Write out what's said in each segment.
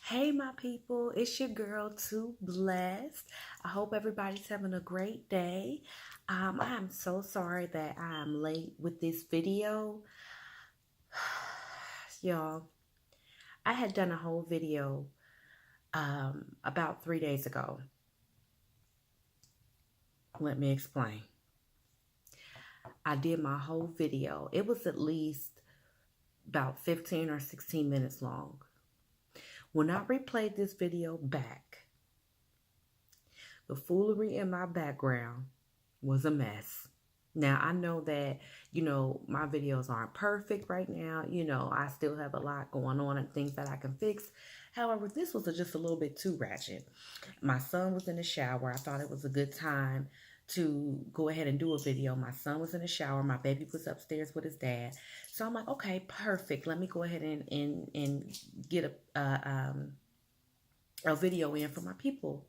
Hey, my people, it's your girl, Too Blessed. I hope everybody's having a great day. I am so sorry that I am late with this video. Y'all, I had done a whole video about 3 days ago. Let me explain. I did my whole video. It was at least about 15 or 16 minutes long. When I replayed this video back, the foolery in my background was a mess. Now, I know that, my videos aren't perfect right now. I still have a lot going on and things that I can fix. However, this was just a little bit too ratchet. My son was in the shower. I thought it was a good time to go ahead and do a video. My son was in the shower. My baby was upstairs with his dad. So I'm like, okay, perfect. Let me go ahead and get a video in for my people.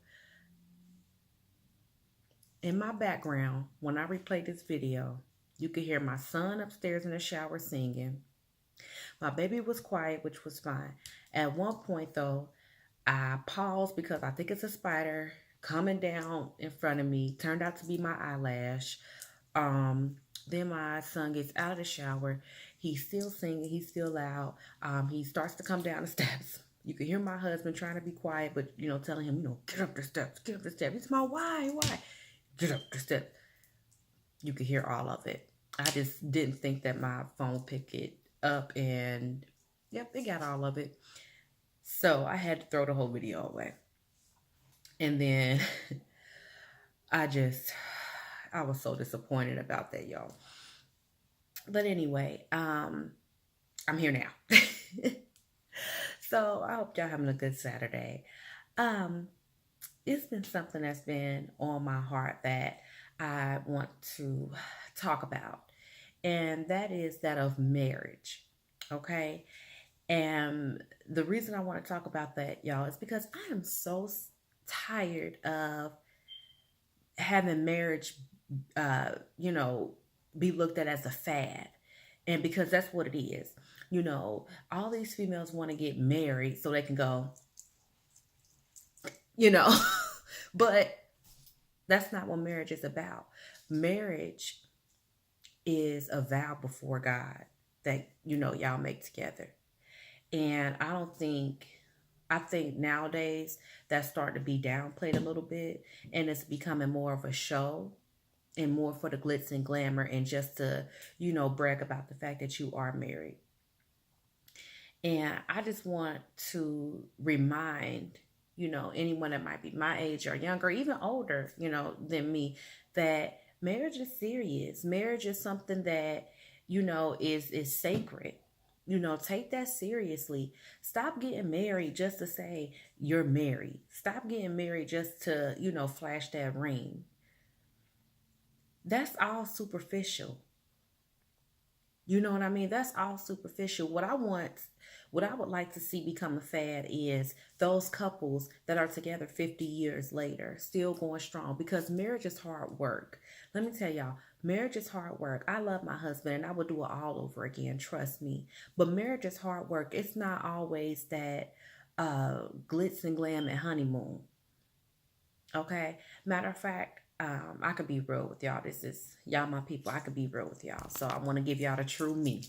In my background, when I replay this video, you could hear my son upstairs in the shower singing. My baby was quiet, which was fine. At one point, though, I paused because I think it's a spider coming down in front of me. Turned out to be my eyelash. Then my son gets out of the shower. He's still singing. He's still loud. He starts to come down the steps. You can hear my husband trying to be quiet, but, telling him, get up the steps, get up the steps. He's my why? Get up the steps. You could hear all of it. I just didn't think that my phone would pick it up, and yep, it got all of it. So I had to throw the whole video away. And then I was so disappointed about that, y'all. But anyway, I'm here now. So I hope y'all having a good Saturday. It's been something that's been on my heart that I want to talk about, and that is that of marriage. Okay. And the reason I want to talk about that, y'all, is because I am so tired of having marriage, uh, you know, be looked at as a fad. And because that's what it is. All these females want to get married so they can go, you know, but that's not what marriage is about. Marriage is a vow before God that, y'all make together. And I think nowadays that's starting to be downplayed a little bit, and it's becoming more of a show and more for the glitz and glamour and just to, brag about the fact that you are married. And I just want to remind, anyone that might be my age or younger, even older, than me, that marriage is serious. Marriage is something that, is sacred. Take that seriously. Stop getting married just to say you're married. Stop getting married just to, flash that ring. That's all superficial. You know what I mean? That's all superficial. What I would like to see become a fad is those couples that are together 50 years later, still going strong, because marriage is hard work. Let me tell y'all, marriage is hard work. I love my husband and I would do it all over again, trust me. But marriage is hard work. It's not always that glitz and glam and honeymoon. Okay? Matter of fact, I could be real with y'all. This is y'all, my people. I could be real with y'all. So I want to give y'all the true me.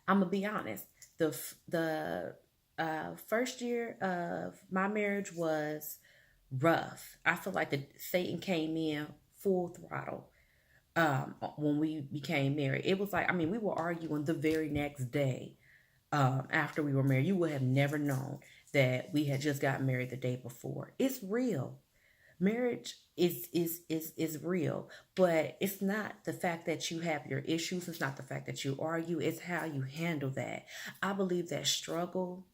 I'm gonna be honest. The first year of my marriage was rough. I feel like Satan came in full throttle when we became married. It was like, we were arguing the very next day after we were married. You would have never known that we had just gotten married the day before. It's real. Marriage is real, but it's not the fact that you have your issues. It's not the fact that you argue. It's how you handle that. I believe that struggle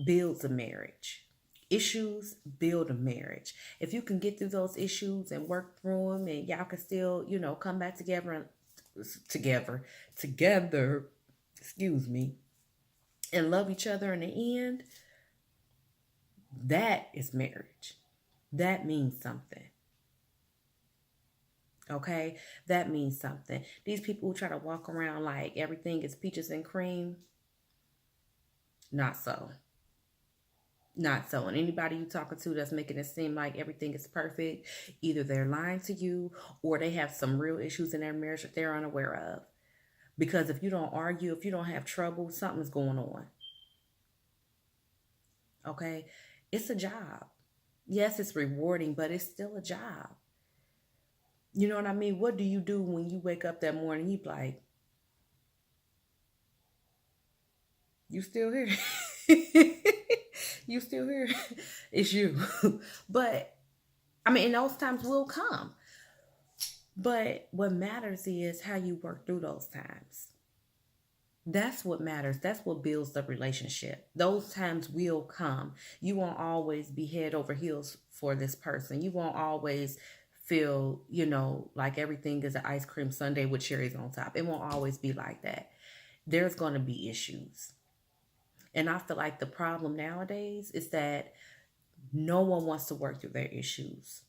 builds a marriage. Issues build a marriage. If you can get through those issues and work through them, and y'all can still, come back together, excuse me, and love each other in the end, that is marriage. That means something. Okay? That means something. These people who try to walk around like everything is peaches and cream, not so. Not so. And anybody you talking to that's making it seem like everything is perfect, either they're lying to you or they have some real issues in their marriage that they're unaware of. Because if you don't argue, if you don't have trouble, something's going on. Okay? It's a job. Yes, it's rewarding, but it's still a job. You know what I mean? What do you do when you wake up that morning? You like, you still here? You still here? It's you. But I mean, those times will come. But what matters is how you work through those times. That's what matters. That's what builds the relationship. Those times will come. You won't always be head over heels for this person. You won't always feel, like everything is an ice cream sundae with cherries on top. It won't always be like that. There's going to be issues. And I feel like the problem nowadays is that no one wants to work through their issues.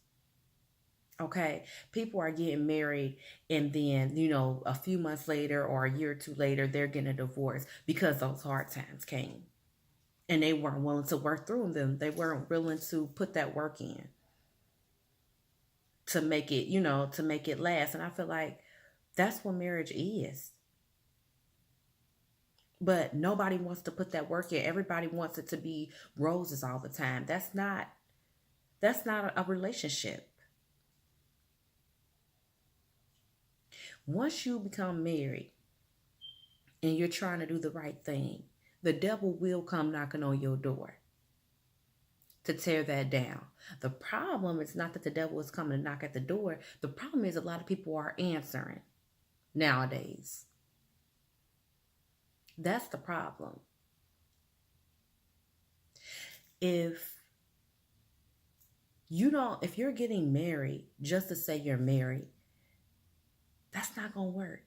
Okay, people are getting married and then, a few months later or a year or two later, they're getting a divorce because those hard times came and they weren't willing to work through them. They weren't willing to put that work in to make it, to make it last. And I feel like that's what marriage is. But nobody wants to put that work in. Everybody wants it to be roses all the time. That's not a relationship. Once you become married and you're trying to do the right thing, the devil will come knocking on your door to tear that down. The problem is not that the devil is coming to knock at the door. The problem is a lot of people are answering nowadays. That's the problem. If you're getting married just to say you're married, that's not going to work.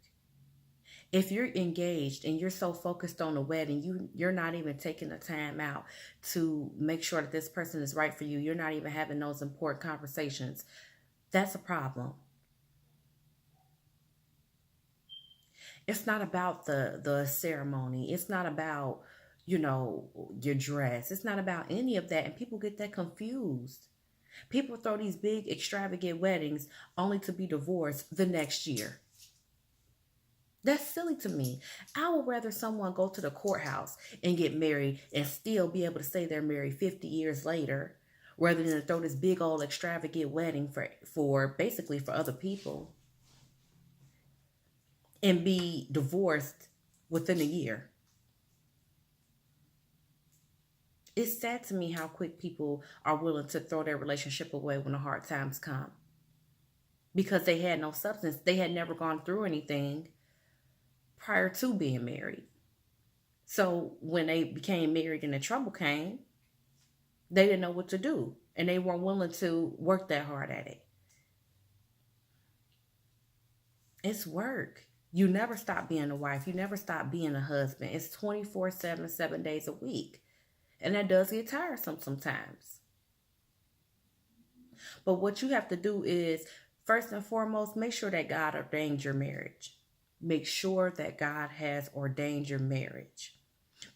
If you're engaged and you're so focused on the wedding, you're not even taking the time out to make sure that this person is right for you. You're not even having those important conversations. That's a problem. It's not about the ceremony. It's not about, your dress. It's not about any of that. And people get that confused. People throw these big extravagant weddings only to be divorced the next year. That's silly to me. I would rather someone go to the courthouse and get married and still be able to say they're married 50 years later, rather than to throw this big old extravagant wedding for basically for other people and be divorced within a year. It's sad to me how quick people are willing to throw their relationship away when the hard times come. Because they had no substance. They had never gone through anything prior to being married. So when they became married and the trouble came, they didn't know what to do. And they weren't willing to work that hard at it. It's work. You never stop being a wife. You never stop being a husband. It's 24/7, 7 days a week. And that does get tiresome sometimes. But what you have to do is, first and foremost, make sure that God ordained your marriage. Make sure that God has ordained your marriage.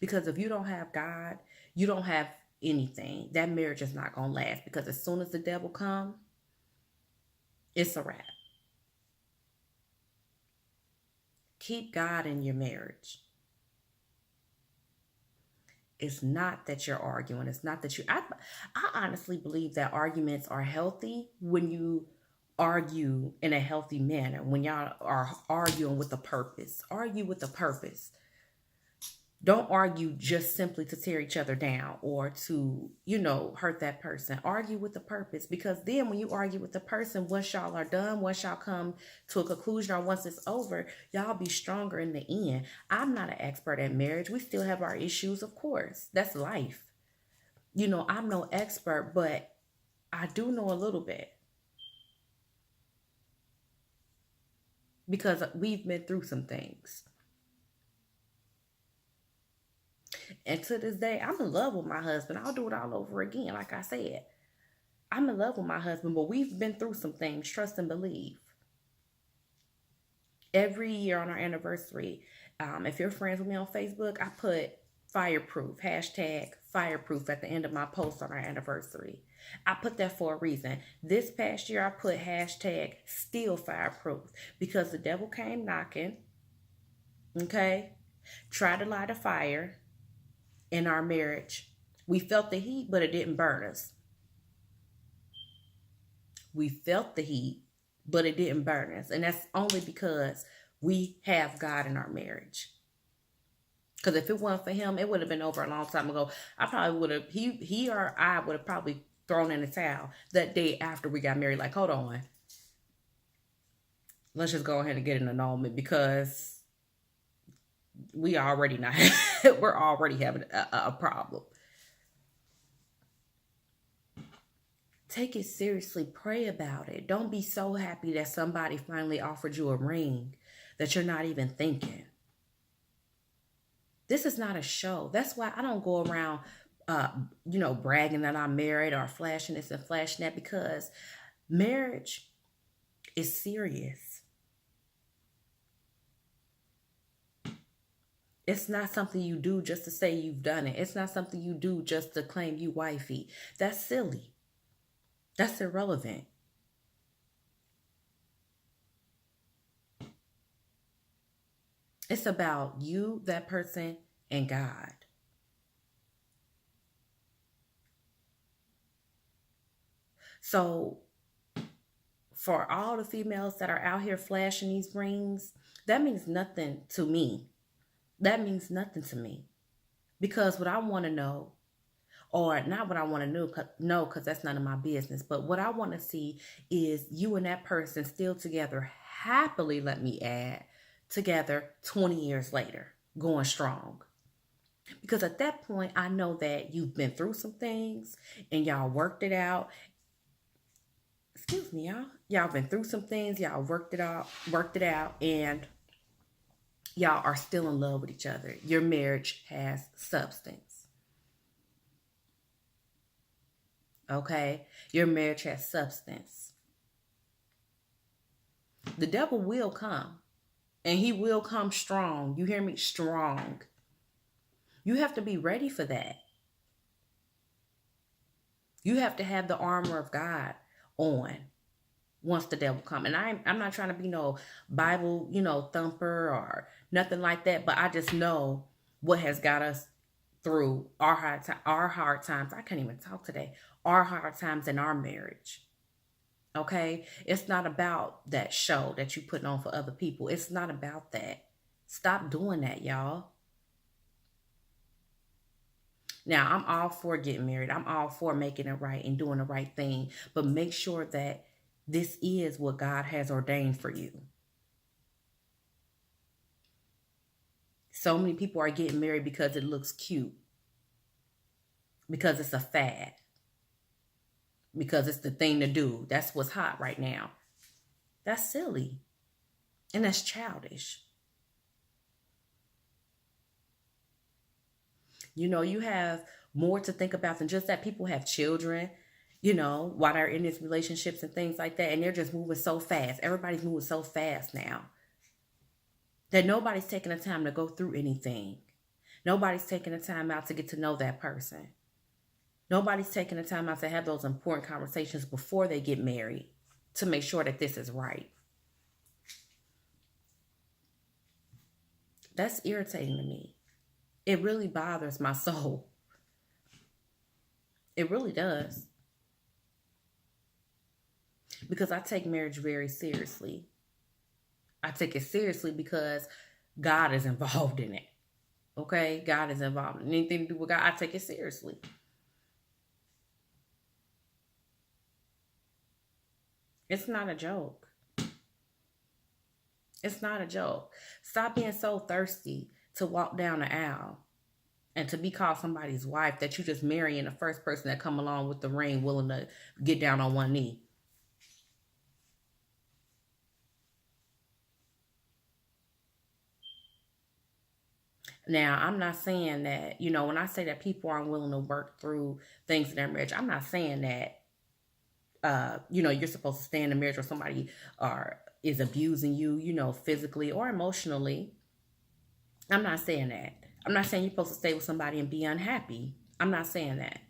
Because if you don't have God, you don't have anything. That marriage is not going to last. Because as soon as the devil comes, it's a wrap. Keep God in your marriage. It's not that you're arguing. It's not that I honestly believe that arguments are healthy when you argue in a healthy manner. When y'all are arguing with a purpose. Argue with a purpose. Don't argue just simply to tear each other down or to, hurt that person. Argue with a purpose. Because then when you argue with the person, once y'all are done, once y'all come to a conclusion or once it's over, y'all be stronger in the end. I'm not an expert at marriage. We still have our issues, of course. That's life. I'm no expert, but I do know a little bit. Because we've been through some things. And to this day, I'm in love with my husband. I'll do it all over again. Like I said, I'm in love with my husband, but we've been through some things. Trust and believe. Every year on our anniversary, if you're friends with me on Facebook, I put fireproof, fireproof at the end of my post on our anniversary. I put that for a reason. This past year, I put hashtag still fireproof because the devil came knocking, okay? Tried to light a fire in our marriage. We felt the heat, but it didn't burn us. We felt the heat, but it didn't burn us. And that's only because we have God in our marriage. Because if it wasn't for him, it would have been over a long time ago. I probably would have, he or I would have probably thrown in the towel that day after we got married. Like, hold on. Let's just go ahead and get an annulment because we're already having a problem. Take it seriously. Pray about it. Don't be so happy that somebody finally offered you a ring that you're not even thinking. This is not a show. That's why I don't go around, bragging that I'm married or flashing this and flashing that, because marriage is serious. It's not something you do just to say you've done it. It's not something you do just to claim you wifey. That's silly. That's irrelevant. It's about you, that person, and God. So for all the females that are out here flashing these rings, that means nothing to me. That means nothing to me. Because what I want to know, or not what I want to know, because that's none of my business, but what I want to see is you and that person still together, happily, let me add, together 20 years later, going strong. Because at that point, I know that you've been through some things and y'all worked it out. Excuse me, y'all. Y'all been through some things, y'all worked it out, and y'all are still in love with each other. Your marriage has substance. Okay? Your marriage has substance. The devil will come. And he will come strong. You hear me? Strong. You have to be ready for that. You have to have the armor of God on once the devil comes. And I'm not trying to be no Bible, thumper or nothing like that. But I just know what has got us through our hard times. I can't even talk today. Our hard times in our marriage. Okay? It's not about that show that you putting on for other people. It's not about that. Stop doing that, y'all. Now, I'm all for getting married. I'm all for making it right and doing the right thing. But make sure that this is what God has ordained for you. So many people are getting married because it looks cute. Because it's a fad. Because it's the thing to do. That's what's hot right now. That's silly. And that's childish. You have more to think about than just that. People have children, while they're in these relationships and things like that. And they're just moving so fast. Everybody's moving so fast now that nobody's taking the time to go through anything. Nobody's taking the time out to get to know that person. Nobody's taking the time out to have those important conversations before they get married to make sure that this is right. That's irritating to me. It really bothers my soul. It really does. Because I take marriage very seriously. I take it seriously because God is involved in it. Okay? God is involved in anything to do with God. I take it seriously. It's not a joke. It's not a joke. Stop being so thirsty to walk down the aisle and to be called somebody's wife that you just marrying the first person that come along with the ring willing to get down on one knee. Now, I'm not saying that, when I say that people aren't willing to work through things in their marriage, I'm not saying that you're supposed to stay in a marriage where somebody is abusing you, physically or emotionally. I'm not saying that. I'm not saying you're supposed to stay with somebody and be unhappy. I'm not saying that.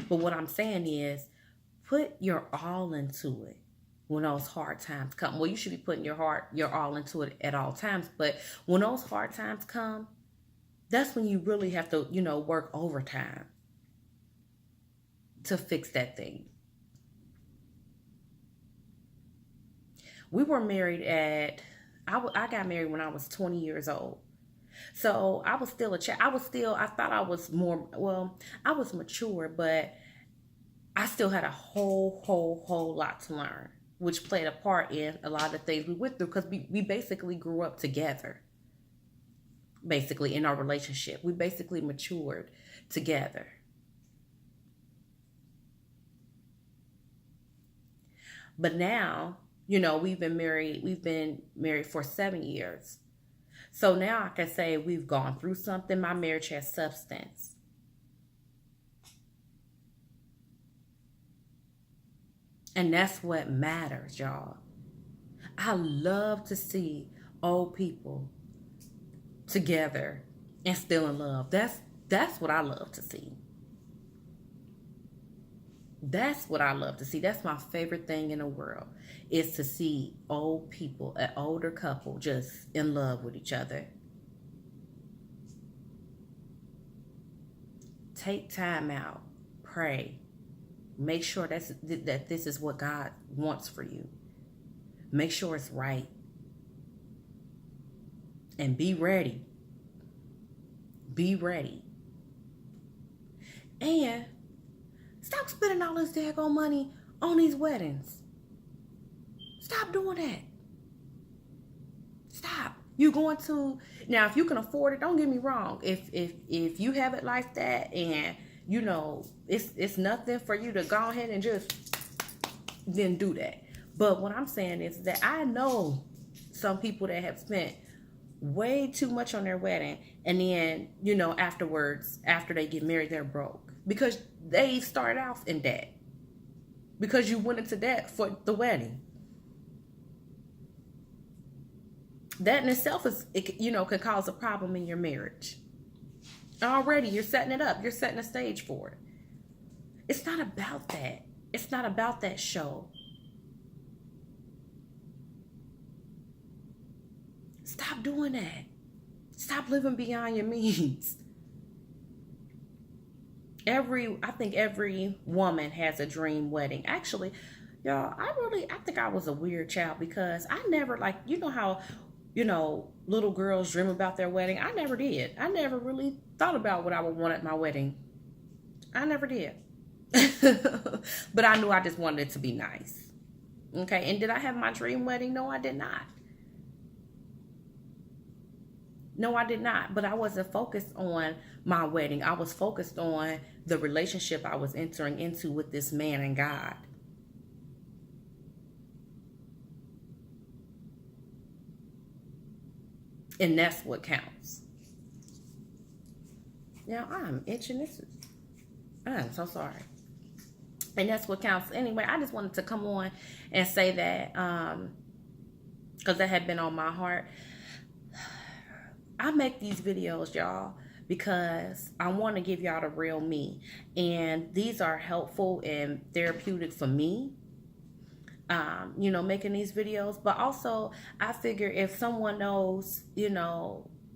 But what I'm saying is put your all into it when those hard times come. Well, you should be putting your all into it at all times. But when those hard times come, that's when you really have to, work overtime to fix that thing. We were married I got married when I was 20 years old. So I was still I thought I was I was mature, but I still had a whole lot to learn, which played a part in a lot of the things we went through because we basically grew up together. Basically, in our relationship, we basically matured together. But now, we've been married for 7 years. So now I can say we've gone through something. My marriage has substance. And that's what matters, y'all. I love to see old people together and still in love. That's what I love to see. That's what I love to see. That's my favorite thing in the world, is to see old people, an older couple, just in love with each other. Take time out. Pray. Make sure that this is what God wants for you. Make sure it's right. And be ready. Be ready. And stop spending all this daggone money on these weddings. Stop doing that. Stop. You going to, now if you can afford it, don't get me wrong. If you have it like that and it's nothing for you to go ahead and just then do that. But what I'm saying is that I know some people that have spent way too much on their wedding, and then afterwards, after they get married, they're broke because they started off in debt because you went into debt for the wedding. That in itself can cause a problem in your marriage. Already you're setting it up. You're setting a stage for it. It's not about that. It's not about that show. Stop doing that. Stop living beyond your means. I think every woman has a dream wedding. Actually, y'all, I think I was a weird child because I never, how little girls dream about their wedding. I never did. I never really thought about what I would want at my wedding. I never did. But I knew I just wanted it to be nice. Okay, and did I have my dream wedding? No, I did not. No, I did not. But I wasn't focused on my wedding. I was focused on the relationship I was entering into with this man and God. And that's what counts. Now, I'm itching. I'm so sorry. And that's what counts. Anyway, I just wanted to come on and say that because that had been on my heart. I make these videos, y'all, because I want to give y'all the real me. And these are helpful and therapeutic for me, making these videos. But also, I figure if someone knows,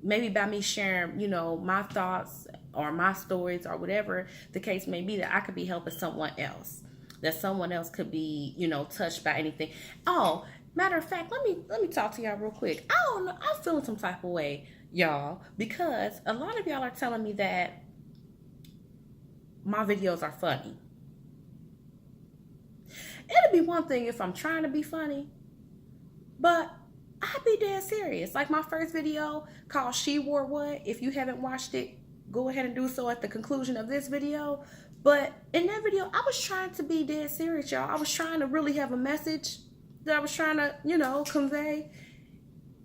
maybe by me sharing, my thoughts or my stories or whatever the case may be, that I could be helping someone else. That someone else could be, touched by anything. Oh, matter of fact, let me talk to y'all real quick. I don't know. I'm feeling some type of way, y'all, because a lot of y'all are telling me that my videos are funny. It'll be one thing if I'm trying to be funny, but I'd be dead serious. Like my first video called She Wore What. If you haven't watched it, go ahead and do so at the conclusion of this video. But in that video, I was trying to be dead serious, y'all. I was trying to really have a message that I was trying to, convey.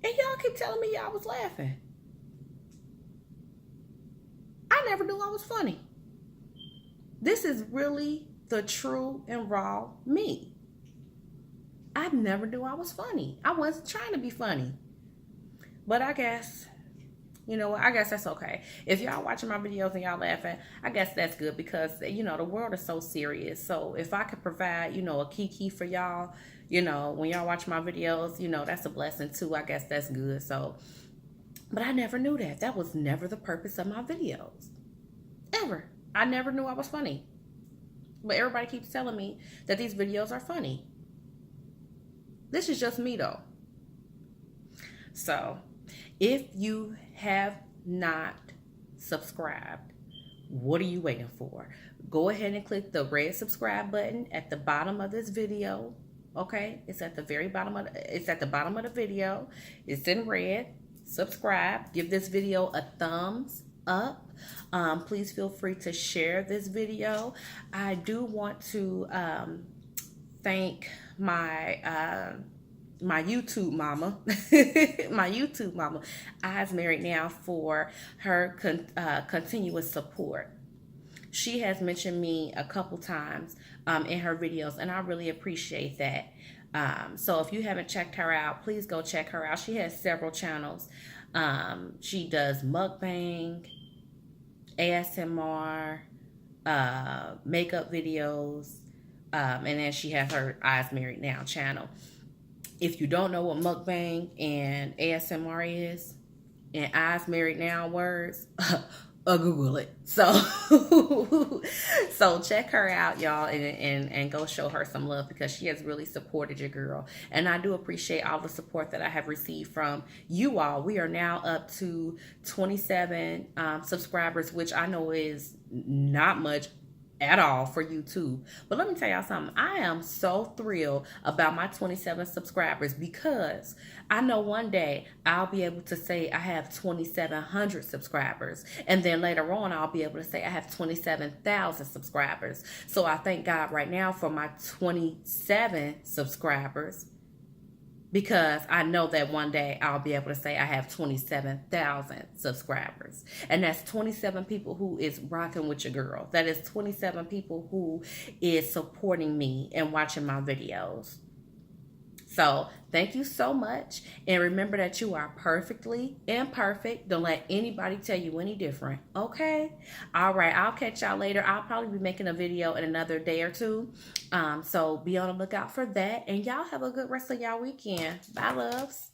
And y'all keep telling me y'all was laughing. I never knew I was funny. This is really the true and raw me. I never knew I was funny. I wasn't trying to be funny. But I guess You know what? I guess that's okay. If y'all watching my videos and y'all laughing, I guess that's good because, you know, the world is so serious. So if I could provide, you know, a kiki for y'all, you know, when y'all watch my videos, you know, that's a blessing too. I guess that's good. So, but I never knew that. That was never the purpose of my videos. Ever. I never knew I was funny. But everybody keeps telling me that these videos are funny. This is just me though. So, if you have not subscribed, what are you waiting for? Go ahead and click the red subscribe button at the bottom of this video. Okay, it's at the very bottom of the video. It's in red. Subscribe. Give this video a thumbs up. Please feel free to share this video. I do want to thank my my YouTube mama, Eyes Married Now, for her continuous support. She has mentioned me a couple times in her videos, and I really appreciate that. So if you haven't checked her out, please go check her out. She has several channels. She does mukbang, ASMR, makeup videos, and then she has her Eyes Married Now channel. If you don't know what mukbang and ASMR is, and Eyes Married Now words, Google it. So so check her out, y'all, and go show her some love because she has really supported your girl. And I do appreciate all the support that I have received from you all. We are now up to 27 subscribers, which I know is not much at all for YouTube. But let me tell y'all something. I am so thrilled about my 27 subscribers because I know one day I'll be able to say I have 2,700 subscribers. And then later on, I'll be able to say I have 27,000 subscribers. So I thank God right now for my 27 subscribers, because I know that one day I'll be able to say I have 27,000 subscribers. And that's 27 people who is rocking with your girl. That is 27 people who is supporting me and watching my videos. So thank you so much. And remember that you are perfectly imperfect. Don't let anybody tell you any different. Okay? All right. I'll catch y'all later. I'll probably be making a video in another day or two. So be on the lookout for that. And y'all have a good rest of y'all weekend. Bye, loves.